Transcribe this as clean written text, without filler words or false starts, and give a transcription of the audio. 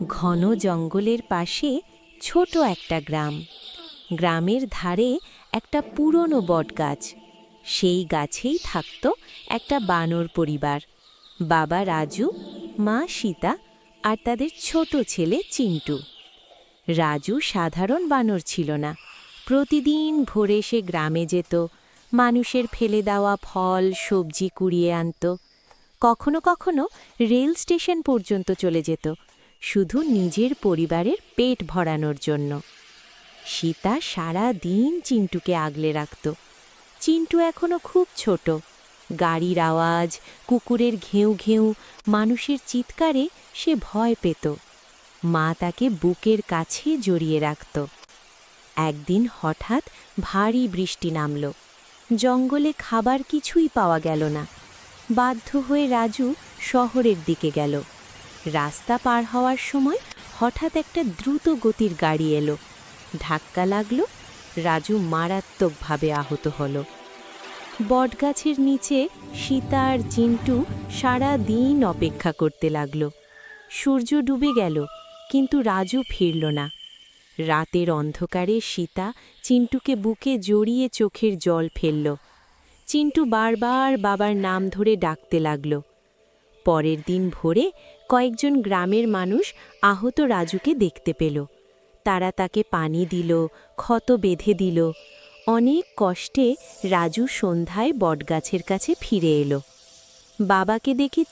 ঘন জঙ্গলের পাশে ছোট একটা গ্রাম। গ্রামের ধারে একটা পুরনো বটগাছ। সেই গাছেই থাকত একটা বানর পরিবার। বাবা রাজু, মা সীতা আর তাদের ছোট ছেলে চিন্টু। রাজু সাধারণ বানর ছিল না। প্রতিদিন ভোরে সে গ্রামে যেত, মানুষের ফেলে দেওয়া ফল সবজি কুড়িয়ে আনত। কখনো কখনো রেল স্টেশন পর্যন্ত চলে যেত, শুধু নিজের পরিবারের পেট ভরানোর জন্য। সীতা সারা দিন চিন্টুকে আগলে রাখত। চিন্টু এখনো খুব ছোট। গাড়ির আওয়াজ, কুকুরের ঘেউ ঘেউ, মানুষের চিৎকারে সে ভয় পেত। মা তাকে বুকের কাছে জড়িয়ে রাখত। একদিন হঠাৎ ভারী বৃষ্টি নামল। জঙ্গলে খাবার কিছুই পাওয়া গেল না। বাধ্য হয়ে রাজু শহরের দিকে গেল। রাস্তা পার হওয়ার সময় হঠাৎ একটা দ্রুত গতির গাড়ি এলো। ধাক্কা লাগলো। রাজু মারাত্মকভাবে আহত হলো। বটগাছের নিচে সীতা আর চিন্টু সারা দিন অপেক্ষা করতে লাগলো। সূর্য ডুবে গেল, কিন্তু রাজু ফিরল না। রাতের অন্ধকারে সীতা চিন্টুকে বুকে জড়িয়ে চোখের জল ফেলল। চিন্টু বারবার বাবার নাম ধরে ডাকতে লাগল। পরের দিন ভোরে কয়েকজন গ্রামের মানুষ আহত রাজুকে দেখতে পেল। তারা তাকে পানি দিল, ক্ষত বেঁধে দিল। অনেক কষ্টে রাজু সন্ধ্যায় বটগাছের কাছে ফিরে এলো। বাবাকে দেখে